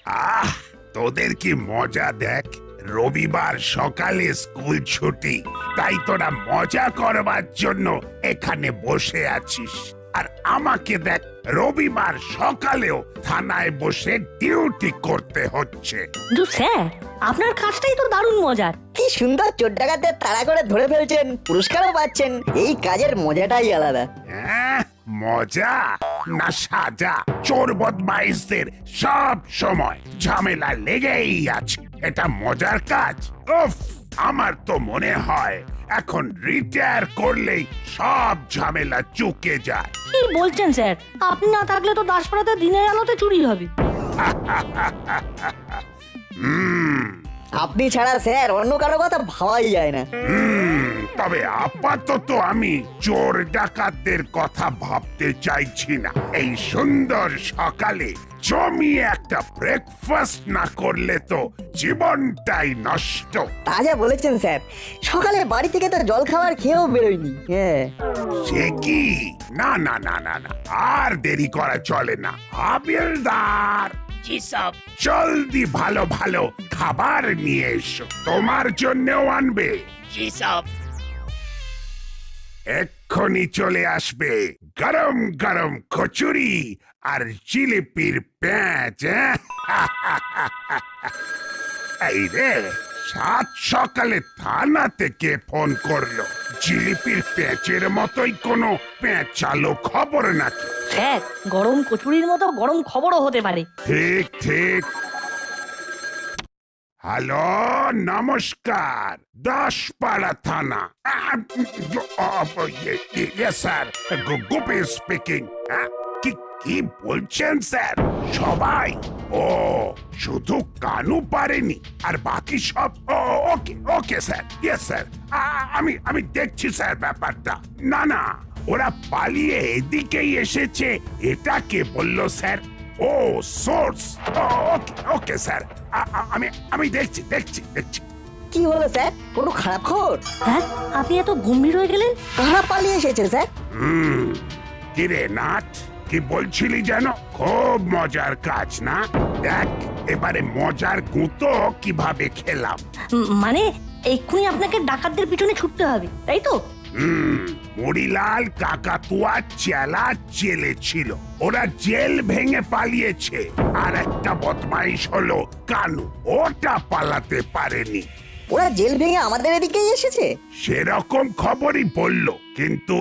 আহ, তোদের কি মজা দেখ। রবিবার সকালে স্কুল ছুটি, তাই তোরা মজা করবার জন্য এখানে বসে আছিস। আর আমাকে দেখ, রবিবার সকালেও থানায় বসে ডিউটি করতে হচ্ছে। কিন্তু স্যার, আপনার কাজটাই তো দারুণ মজার। কি সুন্দর চোর ডাকাতদের তাড়া করে ধরে ফেলছেন, পুরস্কারও পাচ্ছেন। এই কাজের মজাটাই আলাদা। হ্যাঁ, মজা না সাজা? চোর বদমাইশদের সব সময় ঝামেলা লেগেই আছে। এটা মজার কাজ? উফ, আমার তো মনে হয় এখন রিটায়ার করলেই সব ঝামেলা চুকে যায়। কি বলছেন স্যার? আপনি না থাকলে তো দাসপাড়াতে দিনের আলোতে চুরি হবে। আপনি ছাড়া স্যার অন্য কারো কথা ভাবাই যায় না। তবে আপাতত আমি চোর ডাকাতদের কথা ভাবতে চাইছি না। এই সুন্দর সকালে জমিয়ে একটা ব্রেকফাস্ট না করলে তো জীবনটাই নষ্ট। তা যা বলেছেন স্যার, সকালে বাড়ি থেকে তো জল খাবার খেয়েও বেরোয়নি। হ্যাঁ, সে কি? না না না না না, আর দেরি করা চলে না। হাবিলদার, জলদি ভালো ভালো খাবার নিয়ে এসো, তোমার জন্যও আনবে। এক্ষুনি চলে আসবে গরম গরম কচুরি আর জিলিপির প্যাঁচ। এই রে, সাত সকালে থানা থেকে ফোন করলো। জিলিপির প্যাঁচের মতোই কোনো পেঁচালো খবর নাকি? স্যার, গরম কচুরির মতো গরম খবরও হতে পারে। ঠিক ঠিক। হ্যালো, নমস্কার, দাসপাড়া থানা। Sir, Gopi speaking. কি বলছেন স্যার? সবাই? ও, শুধু কানু পারেনি, আর বাকি সব? ওকে ওকে স্যার, ইয়েস স্যার। আমি দেখছি স্যার ব্যাপারটা। না না, ওরা পালিয়ে এদিকেই এসেছে, এটা কে বললো স্যার? ও, সোর্স। ওকে ওকে স্যার, আমি দেখছি দেখছি দেখছি। কি হলো স্যার? কোনো খারাপ খবর? স্যার, আপনি এত গম্ভীর হয়ে গেলেন? কারা পালিয়ে এসেছে স্যার? কিরে নাট, কি বলছিলি যেন? খুব মজার কাজ না? দেখ এবারে মজার গুঁতো কিভাবে খেলাম। মানে এক্ষুনি আপনাকে ডাকাতদের পিছনে ছুটতে হবে, তাই তো? মরিলাল কাকাতুয়া চেলা জেলে ছিল, ওরা জেল ভেঙে পালিয়েছে। আর একটা বদমাইশ হলো কানু, ওটা পালাতে পারেনি। ওরা জেল ভেঙে আমাদের এদিকেই এসেছে? সেরকম খবরই বললো, কিন্তু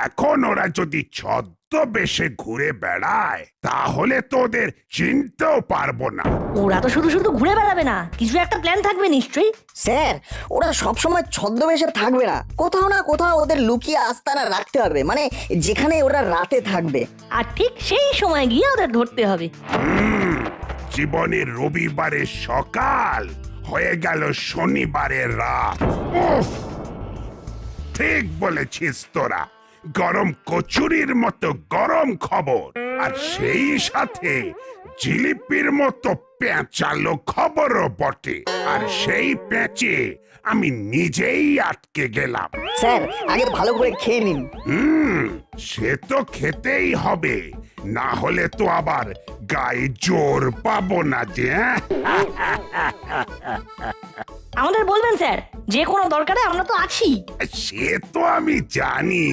এখন ওরা যদি ছদ্মবেশে ঘুরে বেড়ায় তাহলে তো ওদের চিনতেও পারবো না। ওরা তো শুধু শুধু ঘুরে বেড়াবে না, কিছু একটা প্ল্যান থাকবে নিশ্চয়ই। স্যার, ওরা সবসময় ছদ্মবেশে থাকবে না, কোথাও না কোথাও ওদের লুকিয়ে আস্তানা রাখতে হবে, মানে যেখানে ওরা রাতে থাকবে। আর ঠিক সেই সময় গিয়ে ওদের ধরতে হবে। জীবনের রবিবারের সকাল হয়ে গেল শনিবারের রাত। উফ, ঠিক বলেছিস তোরা, গরম কচুরির মতো গরম খবর, আর সেই সাথে জিলিপির মতো পেঁচালো খবরও বটে। আর সেই পেঁচে আমি নিজেই আটকে গেলাম। স্যার, আগে ভালো করে খেয়ে নিন। সে তো খেতেই হবে, না হলে তো আবার গায়ে জোর পাবো না যে। আমাদের বলবেন স্যার, যে কোনো দরকারে আমরা তো আছি। সে তো আমি জানি।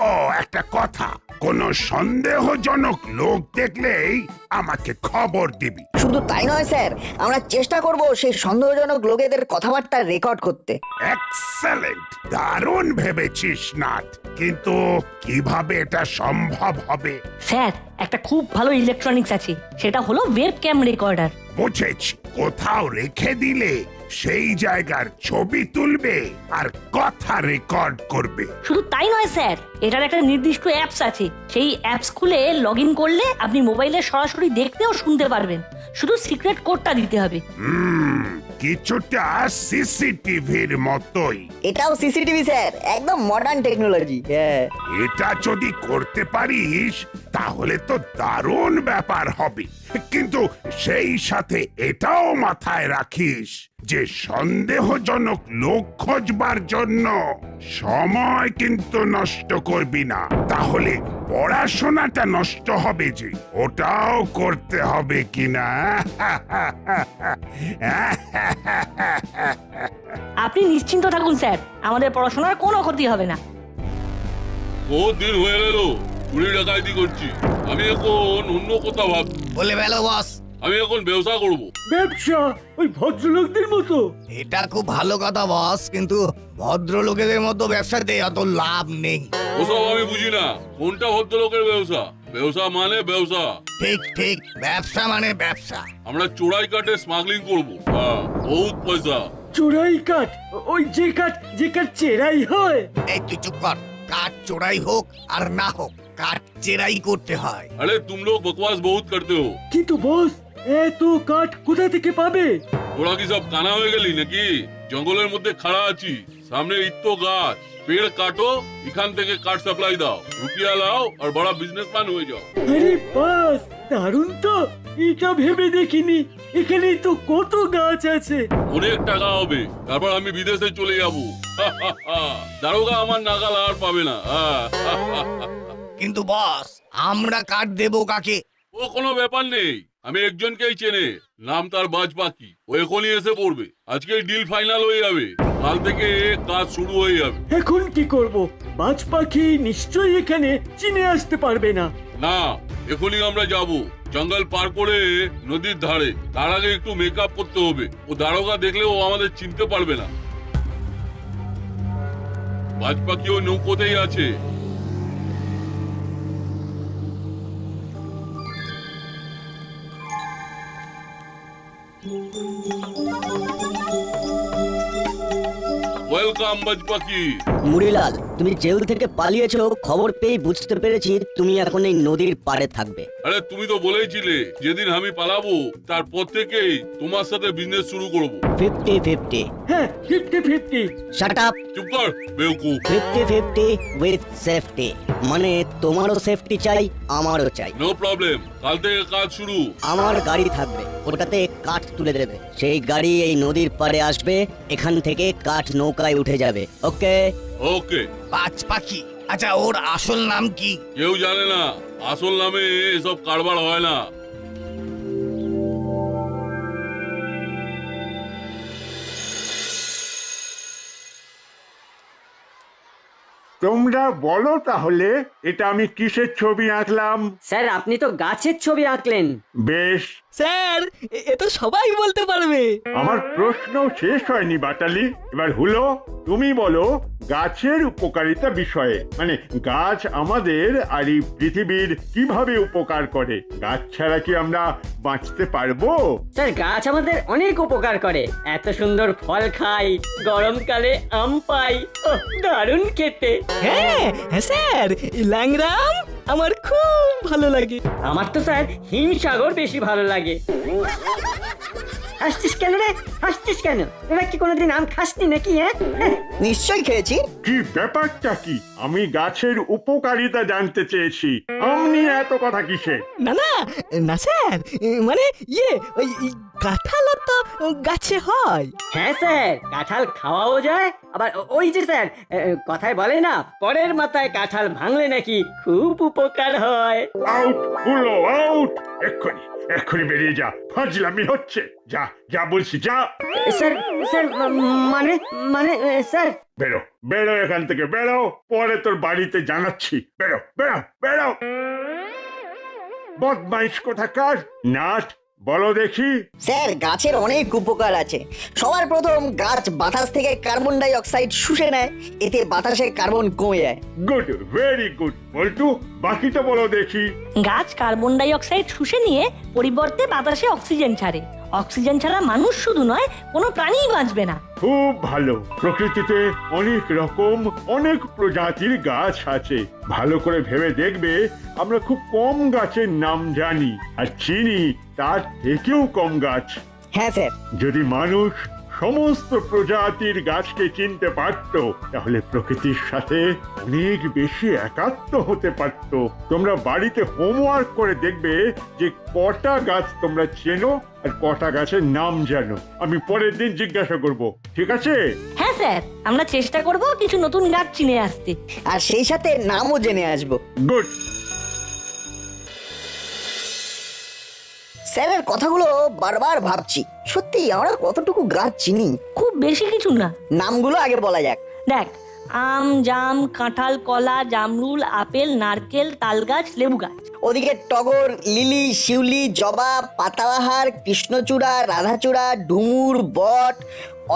ও, একটা কথা, কোনো সন্দেহজনক লোক দেখলেই আমাকে খবর দিবি। শুধু তাই নয় স্যার, আমরা চেষ্টা করব সেই সন্দেহজনক লোকেদের কথাবার্তা রেকর্ড করতে। এক্সেলেন্ট, দারুণ ভেবেছিস নাট, কিন্তু কিভাবে এটা সম্ভব হবে? স্যার, একটা খুব ভালো ইলেকট্রনিক্স আছে, সেটা হলো ওয়েব ক্যাম রেকর্ডার। বুঝেছি, কোথাও রেখে দিলে সেই জায়গার ছবি তুলবে আর কথা রেকর্ড করবে। শুধু তাই নয় স্যার, এটার একটা নির্দিষ্ট অ্যাপস আছে, সেই অ্যাপস খুলে লগ ইন করলে আপনি মোবাইলে সরাসরি দেখতে ও শুনতে পারবেন। শুধু সিক্রেট কোডটা দিতে হবে। কিছুটা সিসিটিভির মতোই। এটাও সিসিটিভি স্যার, একদম মডার্ন টেকনোলজি। হ্যাঁ, এটা যদি করতে পারিস তাহলে তো দারুণ ব্যাপার হবে, কিন্তু সেই সাথে এটাও মাথায় রাখিস যে সন্দেহজনক লোক খোঁজবার জন্য সময় কিন্তু নষ্ট করবি না, তাহলে পড়াশোনাটা নষ্ট হবে যে, ওটাও করতে হবে কিনা। আপনি নিশ্চিন্ত থাকুন স্যার, আমাদের পড়াশোনার কোনো ক্ষতি হবে না। বহুত দিন হয়ে গেল চুরি ডাকাতি করছি, আমি এখন অন্য কথা ভাব। বলে বেলো বস, আমি এখন ব্যবসা করব। ব্যবসা ওই ভদ্রলোকদের মতো? এটা খুব ভালো কথা বস, কিন্তু ভদ্রলোকেদের মতো ব্যবসাতে অত লাভ নেই। ওসব আমি বুঝি না, কোনটা ভদ্রলোকের ব্যবসা? ব্যবসা মানে ব্যবসা। ঠিক ঠিক, ব্যবসা মানে ব্যবসা। আমরা চোরাই কাঠে স্মাগলিং করবো, হ্যাঁ, বহুত পয়সা। চোরাই কাঠ? ওই যে কাঠ চেরাই হয়? এই তুই চুপ কর, কাঠ চোরাই হোক আর না হোক, কাঠ চেরাই করতে হয়। अरे तुम लोग बकवास बहुत करते हो। কিন্তু বস, এত কাঠ কোথা থেকে পাবে? তোরা কি সব কানা হয়ে গেলি নাকি? জঙ্গলের মধ্যে খাড়া আছি, সামনে ইত্তো গাছ, পেড় কাটো, এখান থেকে কাঠ সাপ্লাই দাও, রুপিয়া লাও আর বড় বিজনেসম্যান হয়ে যাও। আরে বাস, দারুণ তো! এটা ভেবে দেখিনি, এখানেই তো কত গাছ আছে। অনেক টাকা হবে, তারপর আমি বিদেশে চলে যাব। দারোগা আমার নাগাল আর পাবে না। কিন্তু বস, আমরা কাঠ দেবো কাকে? ও কোনো ব্যাপার নেই, আমি একজনকেই চেনে, নাম তার বাজ পাখি। ও এখনই এসে পড়বে, আজকে ডিল ফাইনাল হয়ে যাবে, কাল থেকে কাজ শুরু হয়ে যাবে। এখন কি করব? বাজ পাখি নিশ্চয়ই এখানে চিনে আসতে পারবে না। না, এখনই আমরা যাব, জঙ্গল পার করে নদীর ধারে। তার আগে একটু মেকআপ করতে হবে, ও দারোগা দেখলে ও আমাদের চিনতে পারবে না। বাজ পাখি ও নৌকোতেই আছে। ওয়েলকাম বাজ পাখি। মুড়িলাল, তুমি জেল থেকে পালিয়েছো খবর পেয়ে বুঝতে পেরেছি তুমি এখন এই নদীর পাড়ে থাকবে। আরে তুমি তো বলেইছিলে যেদিন আমি পালাবো তারপর থেকেই তোমার সাথে বিজনেস শুরু করব। 50-50। হ্যাঁ, 50-50। Shut up. চুপ কর বেওকুফ। 50-50 উইথ সেফটি, মানে তোমারও সেফটি চাই, আমারও চাই। নো প্রবলেম, কাল থেকে কাজ শুরু। আমার গাড়ি থাকবে, ওটাতে কাঠ তুলে দেবে, সেই গাড়ি এই নদীর পাড়ে আসবে, এখান থেকে কাঠ নৌকায় উঠে যাবে। ওকে? ওকে। বাজ পাখি? আচ্ছা, ওর আসল নাম কি? কেউ জানে না, আসল নামে এসব কারবার হয় না। তোমরা বলো তাহলে এটা আমি কিসের ছবি আঁকলাম? স্যার, আপনি তো গাছের ছবি আঁকলেন। বেশ, স্যার, এ তো সবাই বলতে পারবে। আমার প্রশ্ন শেষ হয়নি বাটালি, এবার হলো তুমি বলো গাছের উপকারিতা বিষয়ে, মানে গাছ আমাদের আর এই পৃথিবীর কিভাবে উপকার করে। গাছ ছাড়া কি আমরা বাঁচতে পারবো? স্যার, গাছ আমাদের অনেক উপকার করে, এত সুন্দর ফল খাই, গরমকালে আম পাই, দারুণ খেতে। হ্যাঁ হ্যাঁ স্যার, ল্যাংরাম আমার খুব ভালো লাগে। আমার তো স্যার হিমসাগর বেশি ভালো লাগে। হাসছিস কেন রে? হাসছিস কেন? তোরা কি কোনোদিন আম খাসনি নাকি? হ্যাঁ, নিশ্চয়ই খেয়েছি। কি ব্যাপারটা কি? আমি গাছের উপকারিতা জানতে চেয়েছি, আমনি এত কথা কিসের? না না না স্যার, মানে ওই কাঁঠালও তো গাছে হয়। হ্যাঁ স্যার, কাঁঠাল খাওয়াও যায়, আবার ওই যে স্যার কথায় বলে না, পরের মাথায় কাঁঠাল ভাঙলে নাকি খুব উপকার হয়। আউট হলো, আউট! এক্ষুনি এক্ষুনি বেরিয়ে যা, ফাজলামি হচ্ছে। যা যা বলছি, যা। স্যার স্যার মানে মানে স্যার। বেরো বেরো এখান থেকে, বেরো, পরে তোর বাড়িতে জানাচ্ছি। বেরো বেরো বেরো, বদমাইশ কোথাকার। নাট, বলো দেখি। স্যার, গাছের অনেক উপকার আছে। সবার প্রথম, গাছ বাতাস থেকে কার্বন ডাই অক্সাইড শুষে নেয়, এতে বাতাসে কার্বন কমে যায়। Good, very good. বল্টু, বাকিটা বলো দেখি। গাছ কার্বন ডাই অক্সাইড শুষে নিয়ে পরিবর্তে বাতাসে অক্সিজেন ছাড়ে। অক্সিজেন ছাড়া মানুষ শুধু নয়, কোনো প্রাণীই বাঁচবে না। খুব ভালো। প্রকৃতিতে অনেক রকম, অনেক প্রজাতির গাছ আছে। ভালো করে ভেবে দেখবে, আমরা খুব কম গাছের নাম জানি আর চিনি তার থেকেও কম গাছ। হ্যাঁ স্যার। যদি মানুষ সমস্ত প্রজাতির গাছকে চিনতে পারত, তাহলে প্রকৃতির সাথে অনেক বেশি একাত্ম হতে পারত। তোমরা বাড়িতে হোমওয়ার্ক করে দেখবে যে কটা গাছ তোমরা চেনো আর কটা গাছের নাম জানো। আমি পরের দিন জিজ্ঞাসা করব, ঠিক আছে? হ্যাঁ স্যার, আমরা চেষ্টা করব কিছু নতুন গাছ চিনে আসতে। আর সেই সাথে নামও জেনে আসবো। গুড। স্যারের কথাগুলো বারবার ভাবছি, সত্যি আমরা কতটুকু গাছ চিনি। খুব বেশি কিছু না। নামগুলো আগে বলা যাক। দেখ, আম, জাম, কাঁঠাল, কলা, জামরুল, আপেল, নারকেল, তালগাছ, লেবু গাছ। ওদিকে টগর, লিলি, শিউলি, জবা, পাতাবাহার, কৃষ্ণচূড়া, রাধাচূড়া, ডুমুর, বট,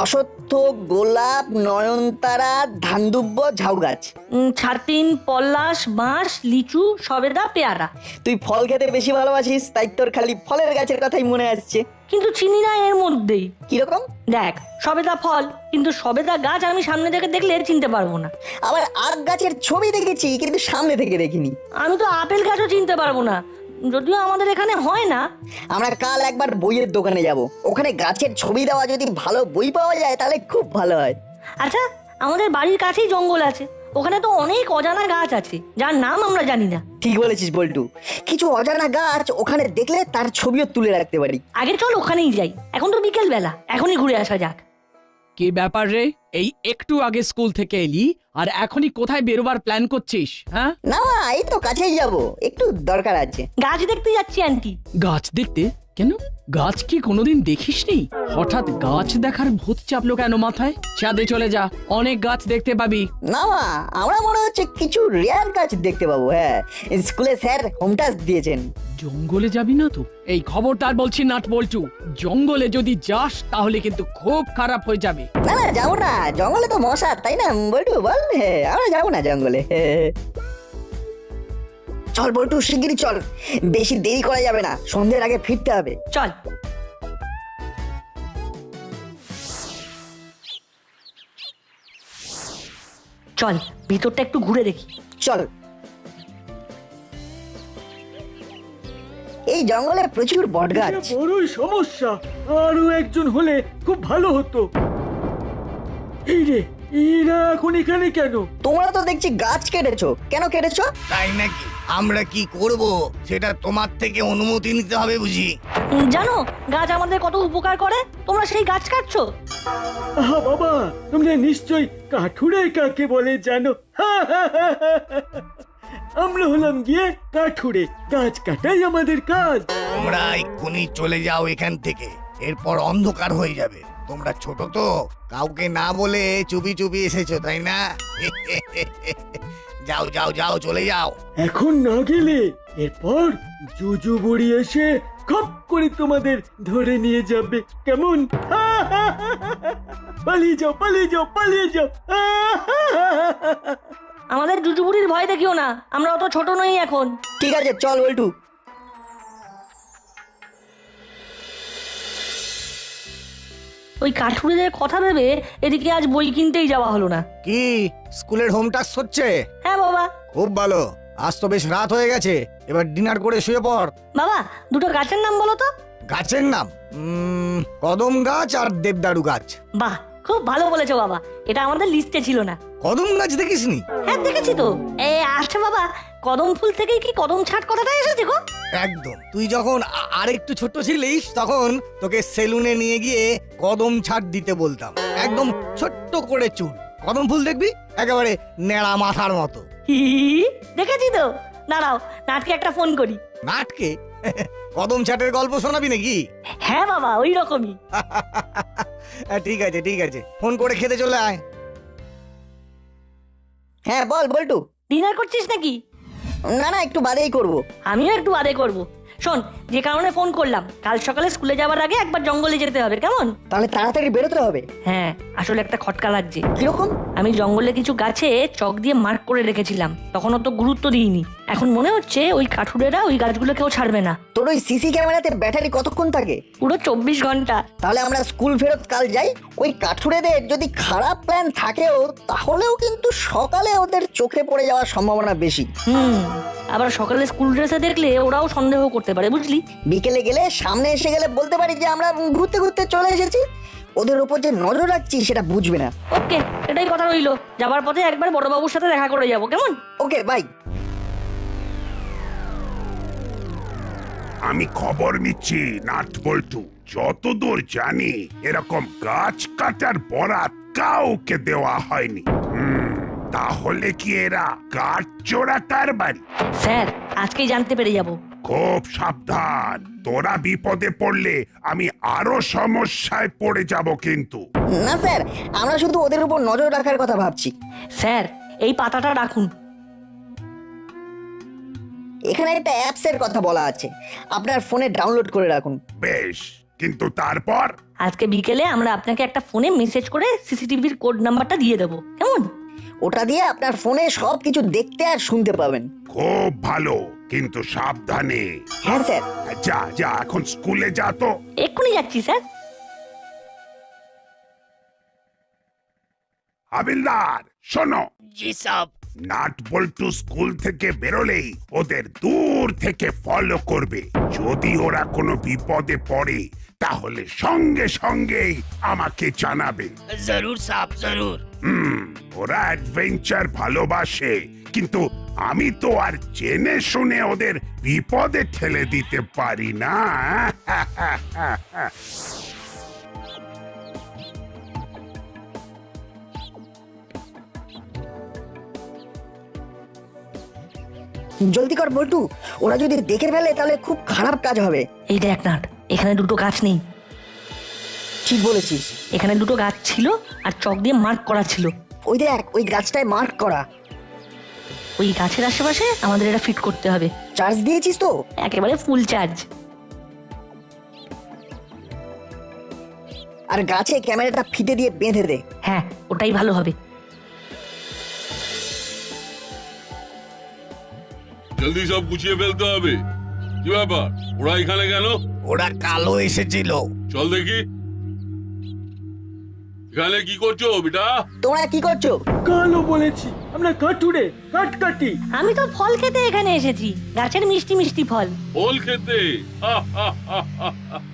অশ্বত্থ, গোলাপ, নয়নতারা, ধানদুব্ব, ঝাউ গাছ। ছাতিন, পলাশ, বাঁশ, লিচু, সবেদা, পেয়ারা। তুই ফল খেতে বেশি ভালোবাসিস, তাই তোর খালি ফলের গাছের কথাই মনে আসছে। কিন্তু চিনি না এর মধ্যেই। কিরকম? দেখ, সবেদা ফল, কিন্তু সবেদা গাছ আমি সামনে থেকে দেখলে চিনতে পারবো না। আবার আখ গাছের ছবি দেখেছি, কিন্তু সামনে থেকে দেখিনি। আমি তো আপেল গাছও চিনতে পারবো না, যদিও আমাদের এখানে হয় না। আমরা কাল একবার বইয়ের দোকানে যাব, ওখানে গাছের ছবি দেওয়া যদি ভালো বই পাওয়া যায় তাহলে খুব ভালো হয়। আচ্ছা, আমাদের বাড়ির কাছেই জঙ্গল আছে, ওখানে তো অনেক অজানা গাছ আছে যার নাম আমরা জানি না। ঠিক বলেছিস বল্টু, কিছু অজানা গাছ ওখানে দেখলে তার ছবিও তুলে রাখতে পারি। আগে চল ওখানেই যাই, এখন তো বিকেল বেলা, এখনই ঘুরে আসা যাক। কি ব্যাপার রে, এই একটু আগে স্কুল থেকে এলি আর এখনই কোথায় বেরোবার প্ল্যান করছিস? হ্যাঁ না, এই তো কাছেই যাব, একটু দরকার আছে। গাছ দেখতে যাচ্ছি আন্টি। গাছ দেখতে? কেন, গাছ কি কোনোদিন দেখিসনি? হঠাৎ গাছ দেখার ভূত চাপলো কেন মাথায়? ছাদে চলে যা, অনেক গাছ দেখতে পাবি। না মা, আমরা মনে হচ্ছে কিছু রেয়ার গাছ দেখতে পাবো। হ্যাঁ, স্কুলে স্যার হোম টাস্ক দিয়েছেন। জঙ্গলে যাবি না তো? এই খবরদার বলছি নাট বল্টু, জঙ্গলে যদি যাস তাহলে কিন্তু খুব খারাপ হয়ে যাবে। না না, যাবো না, জঙ্গলে তো মশা, তাই না বল্টু বল? হ্যাঁ, আমরা যাবো না জঙ্গলে। চল বল্টু, শিগগিরই চল, বেশি দেরি করা যাবে না, সন্ধ্যের আগে ফিরতে হবে। চল। চল, ভিতরটা একটু ঘুরে দেখি। চল। এই জঙ্গলে প্রচুর বট গাছ। বড়ই সমস্যা, আরো একজন হলে খুব ভালো হতো। এই রে, এরা এখন এখানে কেন? তোমরা তো দেখছি গাছ কেটেছো, কেন কেটেছো? তাই নাকি? আমরা কি করব সেটা তোমার থেকে অনুমতি নিতে হবে বুঝি। জানো গাছ আমাদের কত উপকার করে, তোমরা সেই গাছ কাটছো? আহা বাবা, তোমরা নিশ্চয়ই কাঠুরে কাকে বলে জানো। আমরা হলাম গিয়ে কাঠুরে, গাছ কাটাই আমাদের কাজ। তোমরা এক্ষুনি চলে যাও এখান থেকে, এরপর অন্ধকার হয়ে যাবে। তোমরা ছোট তো, কাউকে না বলে চুপি চুপি এসেছো তাই না? যাও যাও যাও, চলে যাও। এখন না গেলে এরপর জুজু বুড়ি এসে খপ করে তোমাদের ধরে নিয়ে যাবে। কেমন? পালিয়ে যাও, পালিয়ে যাও, পালিয়ে যাও। আমাদের জুজুবুড়ির ভয় দেখিও না, আমরা অত ছোট নই এখন। ঠিক আছে, চল বল্টু। ওই কাঠুরেদের কথা ভেবে এদিকে আজ বই কিনতেই যাওয়া হলো না। কি স্কুলের হোম টাস্ক হচ্ছে? হ্যাঁ বাবা। খুব ভালো, আজ তো বেশ রাত হয়ে গেছে, এবার ডিনার করে শুয়ে পড়। বাবা, দুটো গাছের নাম বলো তো। গাছের নাম? কদম গাছ আর দেবদারু গাছ। বাহ, খুব ভালো বলেছো বাবা, এটা আমাদের লিস্টে ছিল না। কদম গাছ দেখিসনি? হ্যাঁ দেখেছি তো। আচ্ছা বাবা, কদম ফুল থেকেই কি কদম ছাট কথাটা এসেছে গো? একদম, তুই যখন আর একটু ছোট ছিলিস তখন তোকে সেলুনে নিয়ে গিয়ে কদম ছাট দিতে বলতাম। একদম ছোট্ট করে চুল, কদম ফুল দেখবি একেবারে নেড়া মাথার মতো। দেখেছি তো। দাঁড়াও, নাটকে একটা ফোন করি। নাটকে? কদম ছাটের গল্প শোনাবি নাকি? হ্যাঁ বাবা, ওই রকমই। ঠিক আছে ঠিক আছে, ফোন করে খেতে চলে আয়। হ্যাঁ বল বল্টু। ডিনার করছিস নাকি? না না, একটু বাদেই করব। আমিও একটু বাদে করব। শোন, যে কারণে ফোন করলাম, কাল সকালে স্কুলে যাওয়ার আগে একবার জঙ্গলে যেতে হবে, কেমন? তাহলে তাড়াতাড়ি বেরোতে হবে। হ্যাঁ, আসলে একটা খটকা লাগছে। কিরকম? আমি জঙ্গলে কিছু গাছে চক দিয়ে মার্ক করে রেখেছিলাম, তখন অত গুরুত্ব দিইনি। এখন মনে হচ্ছে ওই কাঠুরেরা ওই গাছগুলো কেউ ছাড়বে না। তোর ওই সিসি ক্যামেরাতে ব্যাটারি কতক্ষণ থাকে? পুরো 24 ঘন্টা। তাহলে আমরা স্কুল ফেরত কাল যাই, ওই কাঠুরেদের যদি খারাপ প্ল্যান থাকেও তাহলেও কিন্তু সকালে ওদের চোখে পড়ে যাওয়ার সম্ভাবনা বেশি। আবার সকালে স্কুল ড্রেসে দেখলে ওরাও সন্দেহ করতে পারে, বুঝলি? বিকেলে গেলে সামনে এসে গেলে বলতে পারি যে আমরা ঘুরতে ঘুরতে চলে এসেছি। ওদের উপর যে নজর রাখছি সেটা বুঝবে না। ওকে, এটাই কথা রইলো। যাবার পথে একবার বড়বাবুর সাথে দেখা করে যাবো, কেমন? Okay bye. আমি খবর নিচ্ছি নাট বল্টু, যতদূর জানি এরকম গাছ কাটার বরাত কাউকে দেওয়া হয়নি। তাহলে কি এরা কাঠ চোরা কারবারি? স্যার, আজকেই জানতে পেরে যাব। খুব সাবধান, তোরা বিপদে পড়লে আমি আরো সমস্যায় পড়ে যাব কিন্তু। না স্যার, আমরা শুধু ওদের উপর নজর রাখার কথা ভাবছি। স্যার, এই পাতাটা রাখুন। এখানে একটা অ্যাপসের কথা বলা আছে, আপনার ফোনে ডাউনলোড করে রাখুন। বেশ, কিন্তু তারপর? আজকে বিকেলে আমরা আপনাকে একটা ফোনে মেসেজ করে সিসিটিভির কোড নাম্বারটা দিয়ে দেবো, কেমন? ওটা দিয়ে আপনার ফোনে সবকিছু দেখতে আর শুনতে পাবেন। খুব ভালো, কিন্তু সাবধানে। হ্যাঁ স্যার। যা যা, এখন স্কুলে যা তো। এক্ষুনি যাচ্ছি স্যার। হাবিলদার শোনো। জি সাব। নাট বল্টু স্কুল থেকে বেরোলেই ওদের দূর থেকে ফলো করবে। যদি ওরা কোনো বিপদে পড়ে তাহলে সঙ্গে সঙ্গেই আমাকে জানাবে। জরুর সাব, জরুর। ওরা অ্যাডভেঞ্চার ভালোবাসে, কিন্তু আমি তো আর জেনে শুনে ওদের বিপদে ঠেলে দিতে পারি না। জলদি কর বল্টু, ওরা যদি দেখে ফেলে তাহলে খুব খারাপ কাজ হবে। এই দেখ নাট, এখানে দুটো গাছ নেই। ঠিক বলেছিস, এখানে দুটো গাছ ছিল আর চক দিয়ে মার্ক করা ছিল। ওই দেখ, ওই গাছটায় মার্ক করা। ওই গাছের আশেপাশে আমাদের এটা ফিট করতে হবে। চার্জ দিয়েছিস তো? একেবারে ফুল চার্জ। আর গাছে ক্যামেরাটা ফিতে দিয়ে বেঁধে দে। হ্যাঁ, ওটাই ভালো হবে। জলদি সব গুছিয়ে ফেলতে হবে। কি ব্যাপার, ওরা এখানে কেন? ওরা কালো এসেছিল। চল দেখি। এখানে কি করছো বেটা? তোমরা কি করছো? কালো বলেছি, আমরা কাঠুরে কাঠ কাটি। আমি তো ফল খেতে এখানে এসেছি, গাছের মিষ্টি মিষ্টি ফল। ফল খেতে?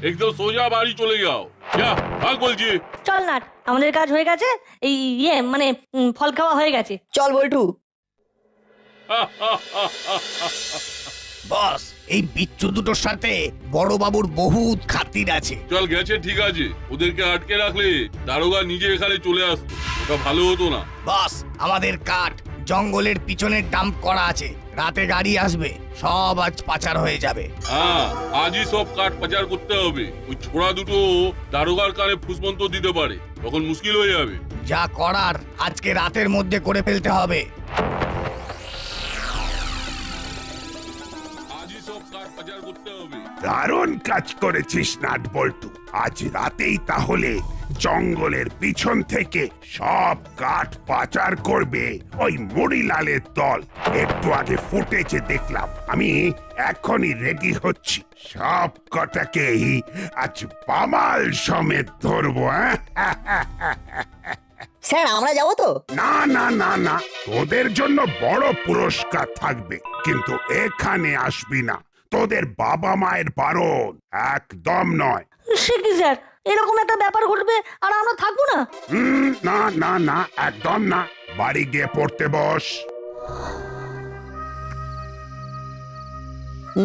একদম সোজা বাড়ি চলে যাও। যা ভাগ বলছি। চল নাট, আমাদের কাজ হয়ে গেছে। এই মানে ফল খাওয়া হয়ে গেছে। চল বল্টু। বস, এই বিচ্ছু দুটোর সাথে বড় বাবুর বহুত খাতির আছে। চল গেছে, ঠিক আছে। ওদেরকে আটকে রাখলে দারোগা নিজে এখানে চলে আসতো, ওটা ভালো হতো না। বস, আমাদের কাঠ জঙ্গলের পিছনে ডাম্প করা আছে, রাতে গাড়ি আসবে, সব আজ পাচার হয়ে যাবে। হ্যাঁ, আজই সব কাঠ পাচার করতে হবে। ওই ছোড়া দুটো দারোগার কানে ফুসমন্ত দিতে পারে, তখন মুশকিল হয়ে যাবে। যা করার আজকে রাতের মধ্যে করে ফেলতে হবে। দারুণ কাজ করেছিস নাট বল্টু। আজ রাতেই তাহলে জঙ্গলের পিছন থেকে সব কাঠ পাচার করবে ওই মুড়িলালের দল। একটু আগে ফুটেজে দেখলাম, আমি এখনই রেডি হচ্ছি। সব কটাকেই আজ বামাল সমেত ধরবো। স্যার, আমরা যাবো তো? না না না না, তোদের জন্য বড় পুরস্কার থাকবে, কিন্তু এখানে আসবি না। তোদের বাবা মায়ের বারণ, একদম নয়। সে কি স্যার, এরকম একটা ব্যাপার ঘটবে আর আমরা থাকবো না? না না না, একদম না। বাড়ি গিয়ে পড়তে বস।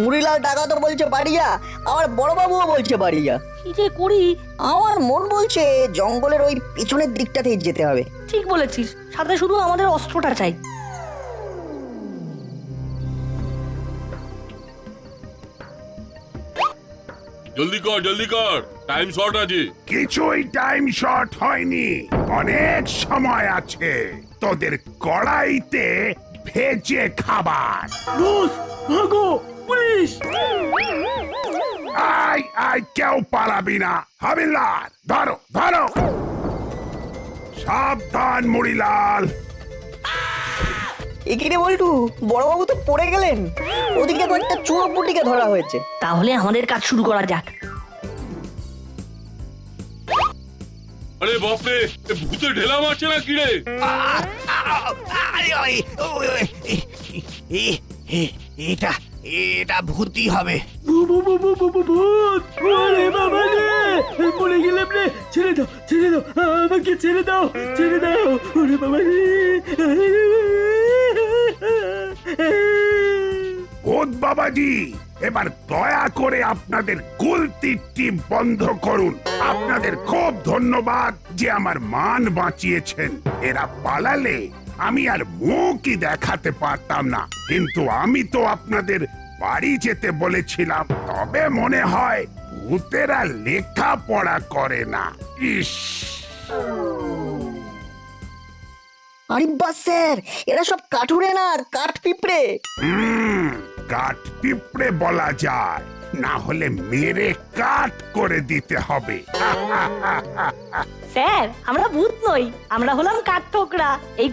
মুড়িলাল টাকা তো বলছে বাড়িয়া, আমার বড়বাবুও বলছে বাড়িয়া। কি যে করি? আমার মন বলছে জঙ্গলের ওই পিছনের দিকটাতেই যেতে হবে। ঠিক বলেছিস, সাথে শুধু আমাদের অস্ত্রটা চাই। জলদি কর, জলদি কর, টাইম শর্ট আছে। কিছুই টাইম শর্ট হয়নি, অনেক সময় আছে। তোদের কড়াইতে ভেজে খাবার। বস, ভাগো, পুলিশ! আয় আয়, কেউ পালাবি না। হাবিলদার, ধরো ধরো। সাবধান মুড়িলাল। এখানে বল্টু, বড়বাবু তো পড়ে গেলেন। ওদিকে তো একটা চোর পুটিকে ধরা হয়েছে। তাহলে আমাদের কাজ শুরু করা যাক। আরে বাপরে, ভূতে ঢেলা মারছে না কিরে? এটা ভূতি হবে। ভূত! ওরে বাবা রে! মরে গেলাম রে, ছেড়ে দাও, ছেড়ে দাও, আমাকে ছেড়ে দাও, ছেড়ে দাও, ওরে বাবা রে। ভূত বাবাজি, এবার দয়া করে আপনাদের গুলতির টিপ বন্ধ করুন। আপনাদের খুব ধন্যবাদ যে আমার মান বাঁচিয়েছেন। এরা পালালে আমি আর মুখই দেখাতে পারতাম না, কিন্তু আমি তো আপনাদের বাড়ি যেতে বলেছিলাম। তবে মনে হয় ভূতেরা লেখাপড়া করে না। ইস, আরে বাস স্যার, এরা সব কাঠুরে না, কাঠ পিঁপড়ে। কাঠ পিঁপড়ে বলা যায়, না হলে মেরে কাঠ করে দিতে হবে। স্যার আমরা ভূত নই, আমরা হলাম কাঠঠোকরা। এই